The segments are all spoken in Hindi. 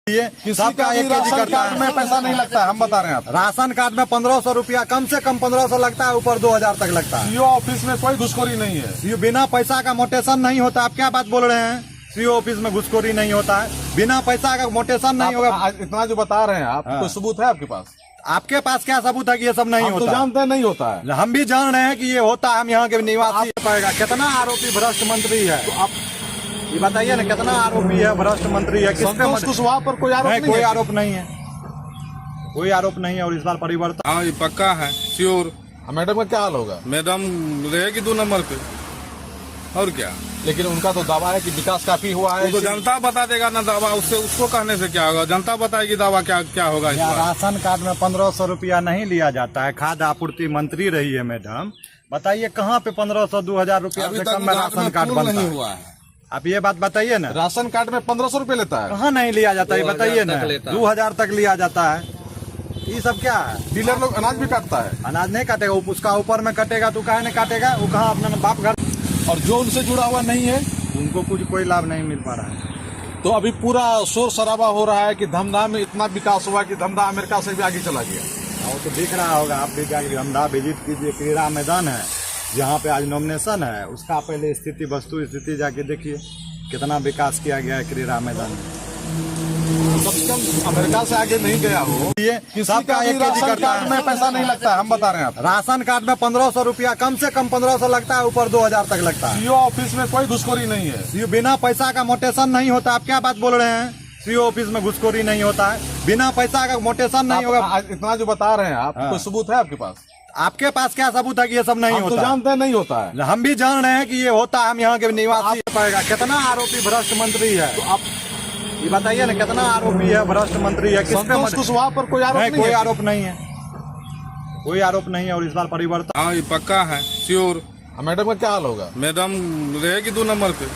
किसी का एक केजी करता है में पैसा नहीं लगता है, हम बता रहे हैं आप। राशन कार्ड में 1500 रुपया कम से कम 1500 लगता है, ऊपर 2000 तक लगता है। सीओ ऑफिस में कोई घुसखोरी नहीं है। ये बिना पैसा का मोटेशन नहीं होता। आप क्या बात बोल रहे हैं? सीओ ऑफिस में घुसखोरी नहीं होता है, बिना पैसा का मोटेशन नहीं होगा। आप इतना जो बता रहे हैं आप, कोई सबूत है आपके पास? आपके पास क्या सबूत है कि ये सब नहीं हम तो होता? जानते हैं नहीं होता है। हम भी जान रहे हैं कि ये होता है, हम यहाँ के निवासी पाएगा। कितना आरोपी भ्रष्ट मंत्री है, तो आप ये बताइए ना, कितना आरोपी है, भ्रष्ट मंत्री है? संतोष कुशवाहा पर कोई आरोप नहीं, नहीं कोई है। आरोप नहीं है, कोई आरोप नहीं है। और इस बार परिवर्तन, हाँ ये पक्का है, श्योर। मैडम का क्या हाल होगा? मैडम रहेगी 2 नंबर पे, और क्या। लेकिन उनका तो दावा है कि विकास काफी हुआ है। वो तो जनता बता देगा ना दावा, उससे उसको कहने से क्या होगा? जनता बताएगी दावा क्या क्या होगा इस या बार। राशन कार्ड में 1500 रुपया नहीं लिया जाता है। खाद्य आपूर्ति मंत्री रही है मैडम, बताइए कहाँ पे 1500 2000 रुपया अभी से तक कम में राशन कार्ड बनता नहीं है? हुआ है। आप ये बात बताइए ना, राशन कार्ड में 1500 रुपए लेता है। कहाँ नहीं लिया जाता है? ये बताइए ना, 2000 तक लिया जाता है। ये सब क्या है? डीलर लोग अनाज भी काटता है। अनाज नहीं काटेगा, उसका ऊपर में कटेगा तो काहे नहीं काटेगा? वो कहाँ अपना बाप घर, और जो उनसे जुड़ा हुआ नहीं है उनको कुछ कोई लाभ नहीं मिल पा रहा है। तो अभी पूरा शोर शराबा हो रहा है कि धमधा में इतना विकास हुआ कि धमधा अमेरिका से भी आगे चला गया। वो तो दिख रहा होगा, आप भी जाके धमधा विजिट कीजिए। क्रीड़ा मैदान है जहाँ पे आज नॉमिनेशन है, उसका पहले स्थिति, वस्तु स्थिति जाके देखिए, कितना विकास किया गया है क्रीड़ा मैदान में। कम से कम अमेरिका से आगे नहीं गया हो। किसी का एक केजी राशन करता कार्ड में है। पैसा नहीं लगता है, हम बता रहे हैं आप। राशन कार्ड में 1500 रुपया कम से कम 1500 लगता है, ऊपर 2000 तक लगता है। सीओ ऑफिस में कोई घुसखोरी नहीं है। ये बिना पैसा का मोटेशन नहीं होता। आप क्या बात बोल रहे हैं? सीओ ऑफिस में घुसखोरी नहीं होता है, बिना पैसा का मोटेशन नहीं होगा। आप इतना जो बता रहे हैं आप, कोई सबूत है आपके पास? आपके पास क्या सबूत है कि ये सब नहीं हम तो होता? जानते हैं नहीं होता है। हम भी जान रहे हैं कि ये होता है, हम यहाँ के निवासी पाएगा। कितना आरोपी भ्रष्ट मंत्री है, तो आप ये बताइए ना, कितना आरोपी है, भ्रष्ट मंत्री है? किस पे संतोष कुशवाहा पर कोई आरोप नहीं, नहीं कोई है। आरोप नहीं है, कोई आरोप नहीं है। और इस बार परिवर्तन, हाँ ये पक्का है, श्योर। मैडम का क्या हाल होगा? मैडम रहेगी 2 नंबर पे,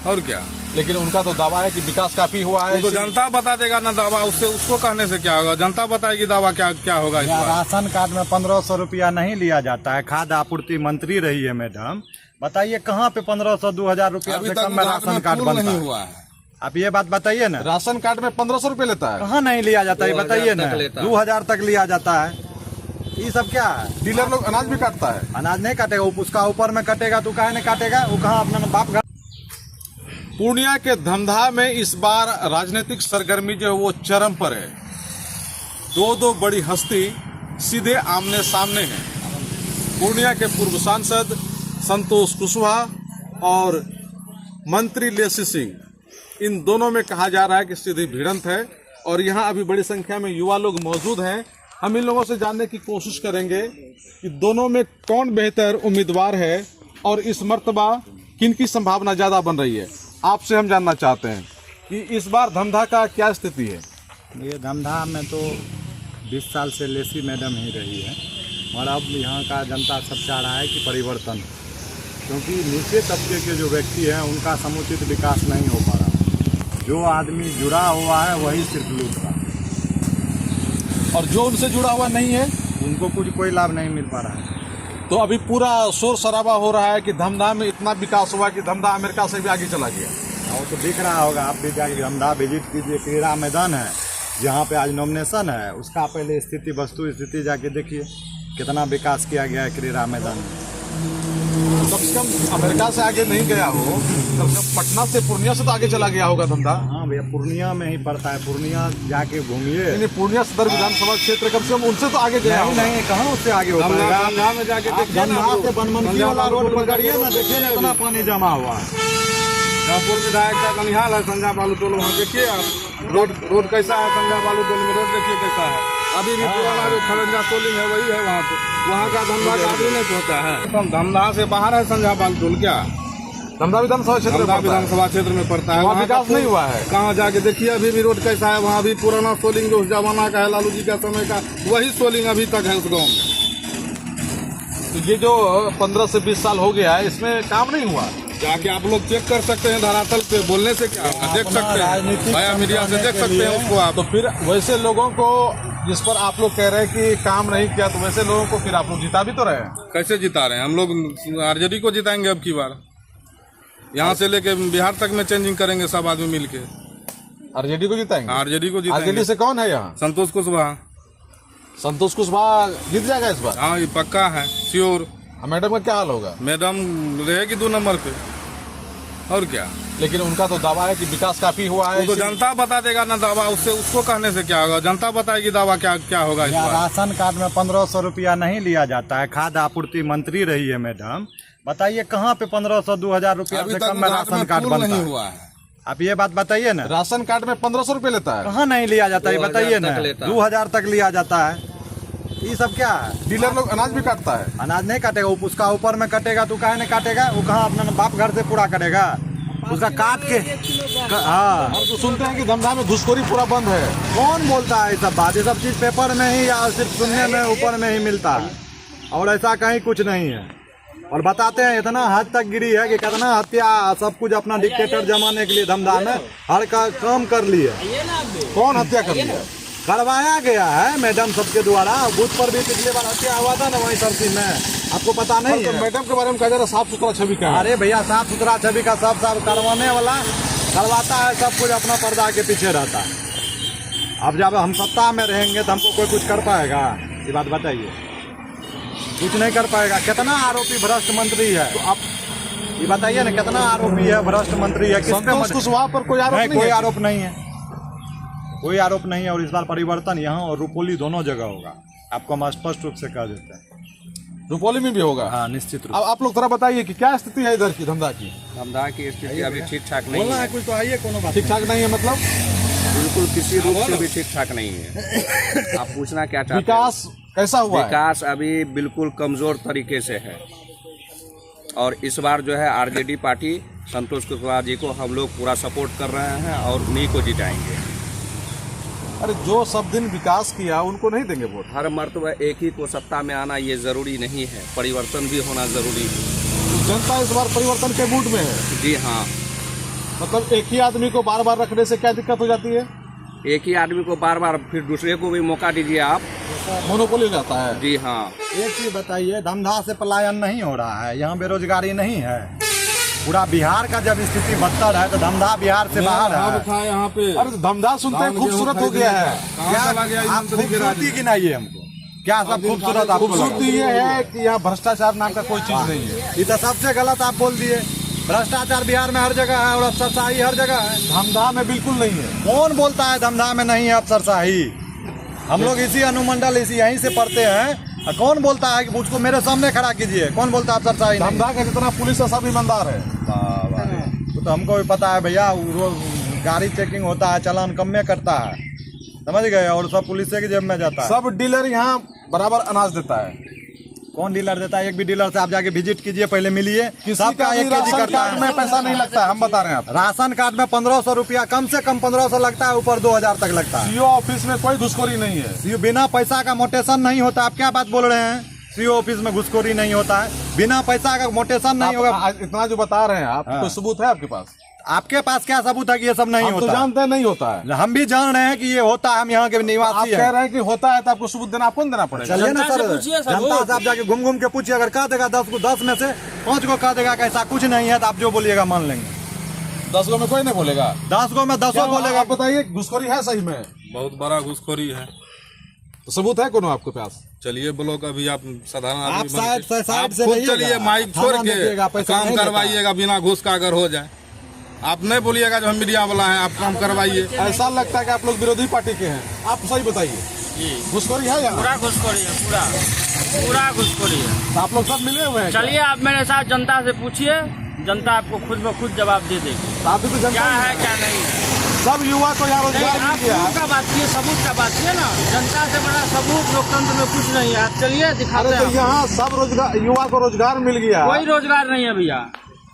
और क्या। लेकिन उनका तो दावा है कि विकास काफी हुआ है। वो तो जनता बता देगा ना दावा, उससे उसको कहने से क्या होगा? जनता बताएगी दावा क्या क्या होगा इस या बार। राशन कार्ड में 1500 रुपया नहीं लिया जाता है। खाद्य आपूर्ति मंत्री रही है मैडम, बताइए कहाँ पे 1500 2000 रुपया अभी से तक कम में राशन कार्ड बनता नहीं है? हुआ है। आप ये बात बताइए ना, राशन कार्ड में 1500 रुपए लेता है। कहाँ नहीं लिया जाता है? ये बताइए ना, 2000 तक लिया जाता है। ये सब क्या है? डीलर लोग अनाज भी काटता है। अनाज नहीं काटेगा, उसका ऊपर में कटेगा तो काहे नहीं काटेगा? वो कहाँ अपना बाप घर, पूर्णिया के धमधा में इस बार राजनीतिक सरगर्मी जो है वो चरम पर है। दो बड़ी हस्ती सीधे आमने सामने हैं। पूर्णिया के पूर्व सांसद संतोष कुशवाहा और मंत्री लेसी सिंह, इन दोनों में कहा जा रहा है कि सीधी भिड़ंत है। और यहाँ अभी बड़ी संख्या में युवा लोग मौजूद हैं। हम इन लोगों से जानने की कोशिश करेंगे कि दोनों में कौन बेहतर उम्मीदवार है और इस मर्तबा किनकी संभावना ज्यादा बन रही है। आपसे हम जानना चाहते हैं कि इस बार धमधा का क्या स्थिति है। ये धमधा में तो 20 साल से लेसी मैडम ही रही है, और अब यहाँ का जनता सब चाह रहा है कि परिवर्तन, क्योंकि नीचे तबके के जो व्यक्ति हैं उनका समुचित विकास नहीं हो पा रहा। जो आदमी जुड़ा हुआ है वही सिर्फ लूट रहा है, और जो उनसे जुड़ा हुआ नहीं है उनको कुछ कोई लाभ नहीं मिल पा रहा है। तो अभी पूरा शोर शराबा हो रहा है कि धमधा में इतना विकास हुआ कि धमधा अमेरिका से भी आगे चला गया। वो तो दिख रहा होगा, आप भी जाके धमधा विजिट कीजिए। क्रीड़ा मैदान है जहाँ पे आज नॉमिनेशन है, उसका पहले स्थिति, वस्तु स्थिति जाके देखिए, कितना विकास किया गया है क्रीड़ा मैदान में। कम से कम अमेरिका से आगे नहीं गया हो, कम से कम पटना से पूर्णिया से तो आगे चला गया होगा धमधा। हाँ भैया, पूर्णिया में ही पड़ता है, पूर्णिया जाके घूमिए। नहीं, पूर्णिया सदर विधानसभा क्षेत्र कम से कम उनसे तो आगे गया होगा। नहीं, कहाँ उससे आगे होता है? गंगा में जाके देखिए ना, गंगा से बनमनखी वाला रोड पकड़िए ना, देखिए ना इतना पानी जमा हुआ है। रामपुर विधायक का कनिहाल है संजय बालू टोल, वहाँ देखिए आप रोड कैसा है। संजय बालू टोल में रोड देखिए कैसा है। अभी भी पुराना जो खरंजा टोलिंग है वही है वहाँ पे। वहाँ का धमधा का आदमी नहीं पहुँचा है। तो धमधा से बाहर है संजय बालू टोल, क्या धमधा विधानसभा क्षेत्र में धमधा पड़ता है। विधानसभा क्षेत्र में पड़ता है। वहाँ विकास नहीं हुआ है। कहाँ जाके देखिए अभी भी रोड कैसा है। वहाँ भी पुराना सोलिंग जो उस जमाना का है, लालू जी का समय का, वही सोलिंग अभी तक है उस गाँव में। तो ये जो 15 से 20 साल हो गया है, इसमें काम नहीं हुआ। जाके आप लोग चेक कर सकते हैं धरातल पे, बोलने से क्या होगा, देख सकते हैं भाया मीडिया से देख सकते हैं उसको आप। तो फिर वैसे लोगों को, जिस पर आप लोग कह रहे हैं कि काम नहीं किया, तो वैसे लोगों को फिर आप लोग जिता भी तो रहे हैं। कैसे जिता रहे हैं? हम लोग आरजेडी को जिताएंगे अब की बार। यहाँ से लेके बिहार तक में चेंजिंग करेंगे सब आदमी मिलके। आरजेडी को जिताएंगे? आरजेडी को आरजेडी जीतेंगे। से कौन है यहाँ? संतोष कुशवाहा। संतोष कुशवाहा जीत जाएगा इस बार? हाँ, ये पक्का है, श्योर। मैडम का क्या हाल होगा? मैडम रहेगी 2 नंबर पे, और क्या। लेकिन उनका तो दावा है कि विकास काफी हुआ है। वो तो जनता बता देगा ना दावा, उससे उसको कहने से क्या होगा, जनता बताएगी दावा क्या क्या होगा इस या बार। राशन कार्ड में 1500 रुपया नहीं लिया जाता है। खाद्य आपूर्ति मंत्री रही है मैडम, बताइए कहाँ पे 1500 2000 रुपया अभी से तक कम में राशन कार्ड फूल बनता नहीं है? हुआ है। आप ये बात बताइए ना, राशन कार्ड में 1500 रुपए लेता है? कहाँ नहीं लिया जाता है, 2000 बताइए ना। तक लेता है। 2000 तक लिया जाता है। ये सब क्या है? डीलर लोग अनाज भी काटता है? अनाज नहीं काटेगा, उसका ऊपर में कटेगा तो काहे नहीं काटेगा? वो कहाँ अपना बाप घर से पूरा करेगा? उसका काट के हाँ। और तो सुनते हैं कि धमधा में घुसखोरी पूरा बंद है। कौन बोलता है ये सब बात? ये सब चीज पेपर में ही या सिर्फ सुनने में ऊपर में ही मिलता है, और ऐसा कहीं कुछ नहीं है। और बताते हैं इतना हद तक गिरी है कि कितना हत्या सब कुछ अपना डिक्टेटर जमाने के लिए धमधा में हर का काम कर लिए। कौन हत्या कर लिया? करवाया गया है मैडम सबके द्वारा। बूथ पर भी पिछले बार हत्या हुआ था ना वहीं सरसी में, आपको पता नहीं तो है? मैडम के बारे में कहा जा रहा साफ सुथरा छवि का है। अरे भैया, साफ सुथरा छवि का सब करवाने वाला करवाता है, सब कुछ अपना पर्दा के पीछे रहता है। अब जब हम सत्ता में रहेंगे तो हमको कोई कुछ कर पाएगा? ये बात बताइए, कुछ नहीं कर पाएगा। कितना आरोपी भ्रष्ट मंत्री है, तो आप ये बताइए ना, कितना आरोपी है, भ्रष्ट मंत्री है? किस पे संतोष कुशवाहा पर कोई आरोप नहीं, नहीं कोई है? आरोप नहीं है, कोई आरोप नहीं है। और इस बार परिवर्तन यहाँ और रुपोली दोनों जगह होगा, आपको हम स्पष्ट रूप से कह देते हैं। रुपौली में भी होगा? हाँ, निश्चित रूप अब आप लोग थोड़ा बताइए कि क्या स्थिति है इधर की धमधा की? धमधा की स्थिति अभी ठीक ठाक से। नहीं बोलना है है, कुछ तो आइए, कोनो बात ठीक ठाक नहीं है मतलब? बिल्कुल किसी रूप से भी ठीक ठाक नहीं है। आप पूछना क्या चाहते हैं? विकास कैसा हुआ है? विकास अभी बिल्कुल कमजोर तरीके से है, और इस बार जो है आरजेडी पार्टी संतोष कुशवाहा जी को हम लोग पूरा सपोर्ट कर रहे हैं और उन्हीं को जिताएंगे। अरे जो सब दिन विकास किया उनको नहीं देंगे वोट? हर मर्तबा एक ही को सत्ता में आना ये जरूरी नहीं है, परिवर्तन भी होना जरूरी है। जनता इस बार परिवर्तन के मूड में है? जी हाँ, मतलब एक ही आदमी को बार बार रखने से क्या दिक्कत हो जाती है? एक ही आदमी को बार बार, फिर दूसरे को भी मौका दीजिए आप। मोनोपोली जाता है। जी हाँ, एक चीज बताइए, धमधा से पलायन नहीं हो रहा है, यहाँ बेरोजगारी नहीं है। पूरा बिहार का जब स्थिति बदतर है तो धमधा बिहार से बाहर है। था यहाँ पे। अरे धमधा सुनते हैं खूबसूरत हो गया है। कहाँ चला गया ये आप मंत्री के राज खूबसूरती गिनाइए हमको, क्या सब खूबसूरत आपको लगा? खूबसूरती ये है कि यहाँ भ्रष्टाचार नाम का कोई चीज नहीं है। ये तो सबसे गलत आप बोल दिए। भ्रष्टाचार बिहार में हर जगह है और अफसरशाही हर जगह है। धमधा में बिल्कुल नहीं है। कौन बोलता है धमधा में नहीं है अफसरशाही? हम लोग इसी अनुमंडल इसी यहीं से पढ़ते हैं। और कौन बोलता है कि उसको मेरे सामने खड़ा कीजिए, कौन बोलता है अफसरशाही नहीं? धमधा का जितना पुलिस है सब ईमानदार है। वो तो हमको भी पता है भैया, वो गाड़ी चेकिंग होता है, चालान कम में करता है, समझ गए, और सब पुलिस के जेब में जाता है। सब डीलर यहाँ बराबर अनाज देता है। कौन डीलर देता है? एक भी डीलर से आप जाके विजिट कीजिए, पहले मिलिए। किसी सबका का भी 1 केजी राशन करता कार्ड है। में पैसा नहीं लगता है, हम बता रहे हैं आप। राशन कार्ड में 1500 रुपया, कम से कम 1500 लगता है, ऊपर 2000 तक लगता है। सीओ ऑफिस में कोई घुसखोरी नहीं है। सीओ बिना पैसा का मोटेशन नहीं होता। आप क्या बात बोल रहे हैं? सीओ ऑफिस में घुसखोरी नहीं होता है, बिना पैसा का मोटेशन नहीं होगा। आप इतना जो बता रहे हैं आप, हाँ। कोई सबूत है आपके पास? आपके पास क्या सबूत है कि ये सब नहीं आप तो होता? जानते हैं नहीं होता है। हम भी जान रहे हैं कि ये होता है, हम यहाँ के आप निवासी कह हैं। रहे हैं कि होता है तो आपको सबूत देना, आपको देना पड़ेगा। चलिए ना सर, जनता से आप जाके घूम घूम के पूछिए, अगर कह देगा 10 में से 5 को कह देगा कि ऐसा कुछ नहीं है, तो आप जो बोलिएगा मान लेंगे। 10 गो में कोई नहीं बोलेगा। 10 को में 10 बोलेगा। आप बताइए घुसखोरी है सही में? बहुत बड़ा घुसखोरी है। तो सबूत है कोनो आपके पास? चलिए ब्लॉक अभी आप साधारण आप आदमी बन साइड के- से आप से खुद रहिएगा। चलिए, माइक थाना छोड़ देखिएगा, के पैसा काम नहीं देता। करवाइएगा बिना घूस का, अगर हो जाए। आप नहीं बोलिएगा जो हम मीडिया वाला है, आप काम करवाइए। ऐसा लगता है कि आप लोग विरोधी पार्टी के हैं। आप सही बताइए, घुसखोरी है यहाँ? पूरा घुसखोरी है, पूरा घुसखोरी है। तो आप लोग सब मिले हुए हैं क्या? चलिए आप मेरे साथ जनता से पूछिए, जनता आपको खुद ब खुद जवाब दे देगी तो आप भी तो जनता क्या ही है हैं। क्या नहीं है। सब युवा को यहाँ नहीं, रोजगार आप मिल गया सबूत है। का बात कीजिए, सबूत का बात कीजिए ना। जनता से बड़ा सबूत लोकतंत्र में कुछ नहीं है। आप चलिए दिखाते अरे तो हैं। यहाँ सब रोजगार, युवा को रोजगार मिल गया। कोई रोजगार नहीं है भैया,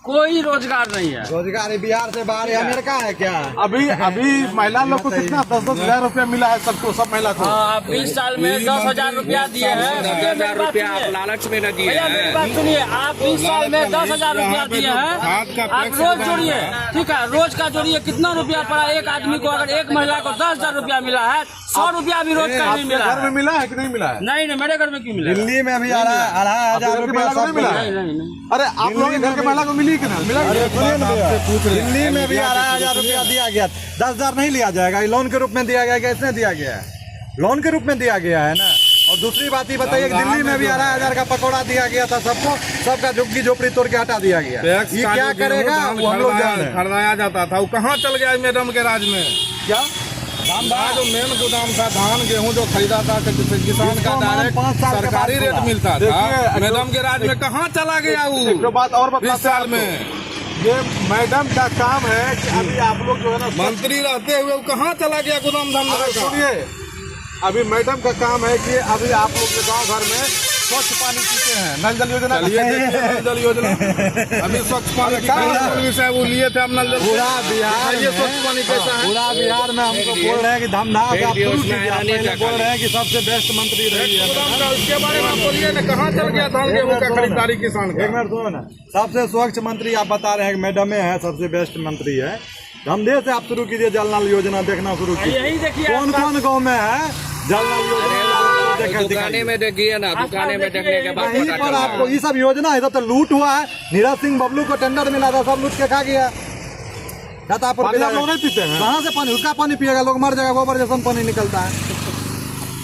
कोई रोजगार नहीं है। रोजगार बिहार से बाहर है, अमेरिका है क्या? अभी महिला लोग को कितना 10-10 हजार रुपया मिला है सबको, सब महिला को। हाँ, 20 साल में 10,000 रुपया दिए हैं। 10,000 रुपया आप लालच में न दिए भैया मेरी हैं। बात सुनिए, आप 20 साल में 10,000 रुपया दिए हैं। आप रोज जोड़िए, ठीक है, रोज का जोड़िए, कितना रुपया पड़ा एक आदमी को? अगर एक महिला को 10,000 रुपया मिला है, 100 रुपया भी रोज का नहीं आपके मिला घर में है। मिला है कि नहीं मिला है? नहीं नहीं, मेरे घर में क्यों मिला? दिल्ली में भी 2,500 आपके रुपया महिला को नहीं मिला है? नहीं नहीं, अरे आप लोगों के घर के महिला को मिली कि नहीं मिला? दिल्ली में भी 2,500 रुपया दिया गया। 10,000 नहीं लिया जाएगा, ये लोन के रूप में दिया गया, कैसे दिया गया है? लोन के रूप में दिया गया है ना। और दूसरी बात ये बताइए कि दिल्ली में भी 2,500 का पकौड़ा दिया गया था सबको, सबका झुग्गी झोपड़ी तोड़ के हटा दिया गया। टैक्स ये का क्या जो करेगा गेहूं वो हम लोग जान रहे हैं। खरीदाया जाता था, वो कहाँ चल गया मैडम के राज में? क्या वहाँ जो मेन गोदाम था, धान गेहूँ जो खरीदा था किसान का डायरेक्ट 5 साल के सरकारी बाद रेट खुला। मिलता था, देखिए, मैडम के राज में कहाँ चला गया एक वो बात और बता 20 साल में? ये मैडम का काम है कि अभी आप लोग जो है ना मंत्री रहते हुए वो कहाँ चला गया गोदाम धंधा अरे का? सुनिए, अभी मैडम का काम है कि अभी आप लोग के गांव घर में स्वच्छ पानी पीते हैं, नल जल योजना चलिए देखिए नल जल योजना अभी स्वच्छ पानी की विषय वो लिए थे, अब नल जल पूरा बिहार ये स्वच्छ पानी कैसा है? पूरा बिहार में हमको बोल रहे हैं कि धमधाम से आप शुरू कीजिए। आप पहले बोल रहे हैं कि सबसे बेस्ट मंत्री रही है। गोदाम का उसके बारे में आप बोलिए ना, कहाँ चल गया धान गेहूँ का खरीदारी किसान का? एक मिनट सुनो ना, सबसे स्वच्छ मंत्री आप बता रहे हैं कि मैडम है, सबसे बेस्ट मंत्री है। धमधे से आप शुरू कीजिए, जल नल योजना देखना शुरू कीजिए। यही देखिए कौन कौन गाँव में है जल नल योजना? दुकाने में देखिए ना, दुकाने में देखने के बाद वहीं पता पर चल आपको ये सब योजना है, तो लूट हुआ है। नीरज सिंह बबलू को टेंडर मिला था, सब लूट के खा गया। छता पर पानी आप लोग नहीं पीते हैं? कहाँ से पानी? उसका पानी पिएगा, लोग मर जाएगा। गोबर जैसा पानी निकलता है।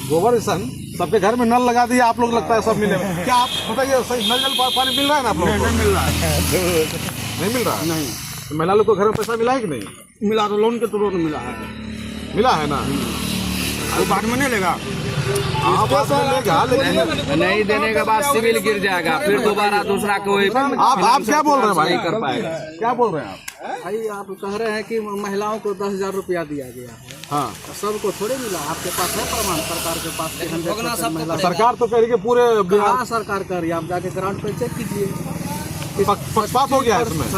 गोबर सन सबके घर में नल लगा दिया आप लोग, लगता है सब मिले। क्या आप बताइए, सही नल जल पानी मिल रहा है ना आप लोग? नहीं मिल रहा है, नहीं मिल रहा है? नहीं तो महिला लोग को घर में पैसा मिला है कि नहीं? मिला, तो लोन के थ्रू मिला है, मिला है ना? वो बाद में नहीं लेगा। आप बात में लेगा, लेकिन नहीं देने के बाद सिविल गिर जाएगा, फिर दोबारा दूसरा कोई आप क्या बोल रहे हैं भाई? नहीं कर पाएगा। क्या बोल रहे हैं आप? भाई आप कह रहे हैं कि महिलाओं को 10,000 रुपया दिया गया है, हाँ, सबको थोड़े मिला? आपके पास है प्रमाण सरकार के पास? कि 100% महिला सरकार तो कह रही है पूरे बिहार कहाँ सरकार कर रही है? आप जाके ग्राउंड पे चेक कीजिए। पक्षपात हो गया है इसमें।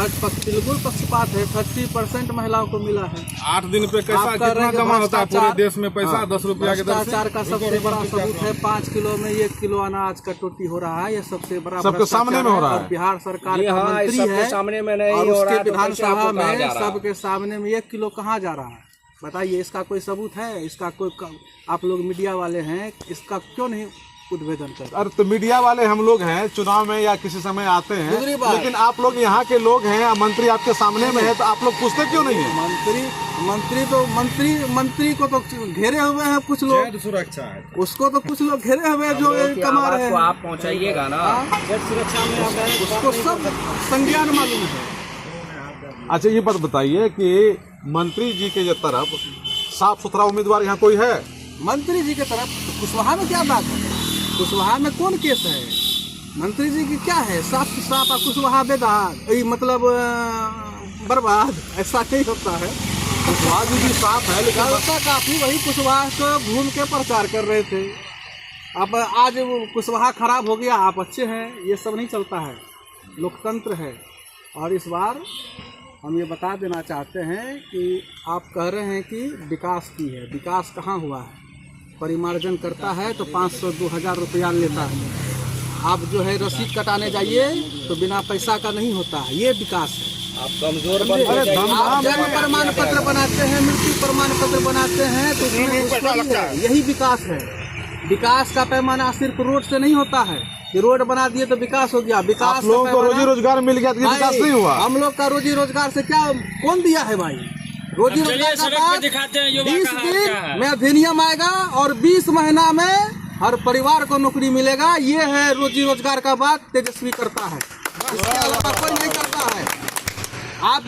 बिल्कुल पक्षपात है। 30% महिलाओं को मिला है। 8 दिन पे कैसा आप कर रहे कितना हैं कि जमा होता है पूरे भ्रष्टाचार? देश में पैसा 10 रुपया के दर से? भ्रष्टाचार का सबसे बड़ा सबूत है 5 किलो में 1 किलो अनाज कटौती हो रहा है। ये सबसे बड़ा सबके सामने में हो रहा और है। बिहार सरकार ये का हाँ, मंत्री सबके है सामने में नहीं और हो रहा उसके है, तो विधानसभा कैसे आपको कहा में जा रहा है? सबके सामने में 1 किलो कहाँ जा रहा है? बताइए, इसका कोई सबूत है? इसका कोई आप लोग मीडिया वाले हैं, इसका क्यों नहीं उद्भेदन करते? अरे तो मीडिया वाले हम लोग हैं, चुनाव में या किसी समय आते हैं, दूसरी बात- लेकिन आप लोग यहाँ के लोग हैं, मंत्री आपके सामने में है, तो आप लोग पूछते क्यों नहीं है? मंत्री को तो घेरे हुए हैं कुछ लोग, सुरक्षा है। उसको तो कुछ लोग घेरे हुए हैं जो ये कमा रहे तो हैं। आप पहुंचाइएगा ना। सुरक्षा में उसको सब संज्ञान मालूम है। अच्छा ये बात बताइए कि मंत्री जी के तरफ साफ सुथरा उम्मीदवार यहाँ कोई है? मंत्री जी के तरफ कुशवाहा में क्या बात है? कुशवाहा में कौन केस है? मंत्री जी की क्या है? साफ साफ कुशवाहा बेदाग, मतलब बर्बाद, ऐसा नहीं होता है। कुशवाहा जी भी साफ है, लेकिन गलता काफी वही कुशवाहा को घूम के प्रचार कर रहे थे। अब आज वो कुशवाहा खराब हो गया, आप अच्छे हैं, ये सब नहीं चलता है। लोकतंत्र है। और इस बार हम ये बता देना चाहते हैं कि आप कह रहे हैं कि विकास की है, विकास कहाँ हुआ है? परिमार्जन करता है तो 500-2,000 रुपया लेता है। आप जो है रसीद कटाने जाइए तो बिना पैसा का नहीं होता है, ये विकास है। आप कमजोर बन अरे आप जन्म प्रमाण पत्र बनाते हैं, मृत्यु प्रमाण पत्र बनाते हैं, तो उसमें कुछ नहीं है। यही विकास है। विकास का पैमाना सिर्फ रोड से नहीं होता है कि रोड बना दिए तो विकास हो गया। विकास आप लोगों का को पैमाना- रोजी रोजगार मिल गया तो ये विकास नहीं हुआ? हम लोग का रोजी रोजगार से क्या कौन दिया है भाई? रोजी रोजगार का बात 20 दिन में अधिनियम आएगा और 20 महीना में हर परिवार को नौकरी मिलेगा। ये है रोजी रोजगार का बात तेजस्वी करता है, इसके अलावा कोई नहीं करता है। आप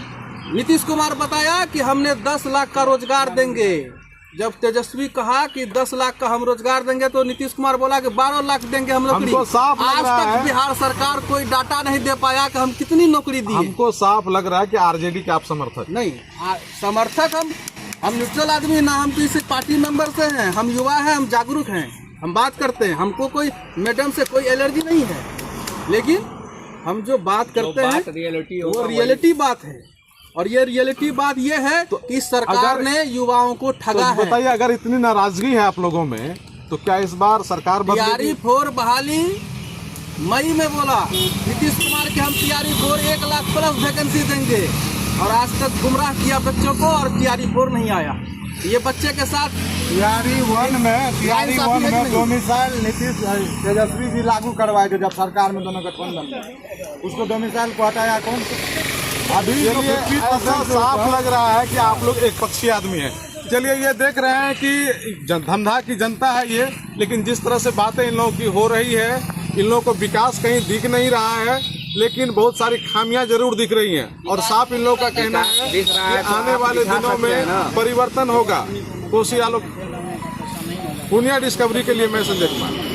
नीतीश कुमार बताया कि हमने 10 लाख का रोजगार देंगे। जब तेजस्वी कहा कि 10 लाख का हम रोजगार देंगे तो नीतीश कुमार बोला कि 12 लाख देंगे हम नौकरी। हमको साफ लग आज रहा तक है। बिहार सरकार कोई डाटा नहीं दे पाया कि हम कितनी नौकरी दिए। हमको साफ लग रहा है कि आरजेडी के आप समर्थक। नहीं, समर्थक हम न्यूट्रल आदमी ना, हम किसी पार्टी मेंबर से हैं, हम युवा हैं, हम जागरूक हैं, हम बात करते हैं। हमको कोई मैडम से कोई एलर्जी नहीं है, लेकिन हम जो बात करते हैं वो रियलिटी बात है। और ये रियलिटी बात ये है कि सरकार ने युवाओं को ठगा तो है। बताइए, अगर इतनी नाराजगी है आप लोगों में, तो क्या इस बार सरकार तैयारी 4 बहाली मई में बोला नीतीश कुमार कि हम तैयारी 4 1 लाख प्लस वैकेंसी देंगे, और आज तक गुमराह किया बच्चों को और तैयारी 4 नहीं आया। ये बच्चे के साथ तिहारी वन में डोमिसाइल नीतीश तेजस्वी जी लागू करवाए थे जब सरकार में दोनों गठबंधन में, उसको डोमिसाइल को हटाया कौन? अभी चलिए ऐसा साफ लग रहा है कि आप लोग एक पक्षी आदमी हैं। चलिए ये देख रहे हैं कि धंधा की जनता है ये, लेकिन जिस तरह से बातें इन लोगों की हो रही है, इन लोगों को विकास कहीं दिख नहीं रहा है, लेकिन बहुत सारी खामियां जरूर दिख रही हैं। और साफ इन लोगों का कहना है कि आने वाले दिनों में परिवर्तन होगा। कोसी आलोक, पूर्णिया डिस्कवरी के लिए मैं संजय कुमार।